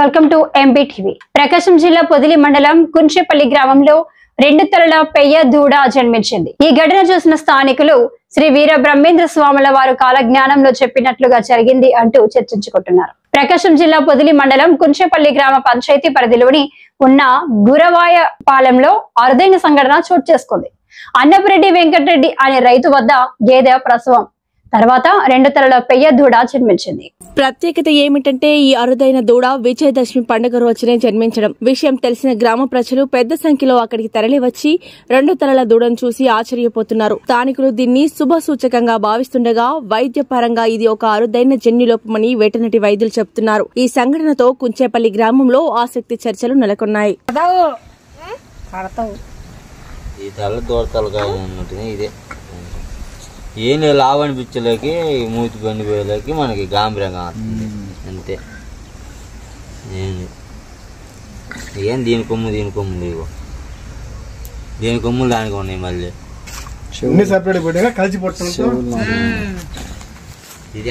Welcome to MB TV. Prakasam జిల్లా పొదిలి మండలం కుంచెపల్లి గ్రామంలో 2 తలల పెయ్య దూడ జన్మించింది. ఈ ఘటన చూసిన స్థానికులు శ్రీ వీర బ్రహ్మేంద్ర స్వాముల వారు కాలజ్ఞానంలో చెప్పినట్లుగా జరిగింది అంటూ చర్చించుకుంటున్నారు. ప్రకాశం జిల్లా పొదిలి మండలం కుంచెపల్లి గ్రామ పంచాయతీ పరిధిలోని ఉన్న గురవాయ పాలెంలో అరుదైన సంఘటన చోటు చేసుకుంది. అన్నపురెడ్డి వెంకటరెడ్డి అనే రైతు వద్ద గేదె ప్రసవం తర్వాత 2 తలల పెయ్య దూడ జన్మించింది. ప్రత్యేకత ఏమిటంటే ఈ అరుదైన దూడ విజయదశమి పండుగ రోజునే జన్మించడం. విషయం తెలిసిన గ్రామ ప్రజలు పెద్ద సంఖ్యలో అక్కడికి తరలివచ్చి 2 తలల దూడను చూసి ఆశ్చర్యపోతున్నారు. స్థానికులు దీన్ని శుభ సూచకంగా భావిస్తుండగా వైద్యపరంగా ఇది ఒక అరుదైన జన్యులోపమని వెటర్నరీ వైద్యులు చెబుతున్నారు. ఈ సంఘటనతో కుంచెపల్లి గ్రామంలో ఆసక్తి చర్చలు నెలకొన్నాయి. ఏం లేదు, లావు అనిపించలేకి మూతి పండిపోయేలాకి మనకి గాంభీరంగా వస్తుంది అంతే. ఏం దీని కొమ్ములు లేవు, దీని కొమ్ములు దానికి ఉన్నాయి. మళ్ళీ సపరేట్ కలిసి ఇది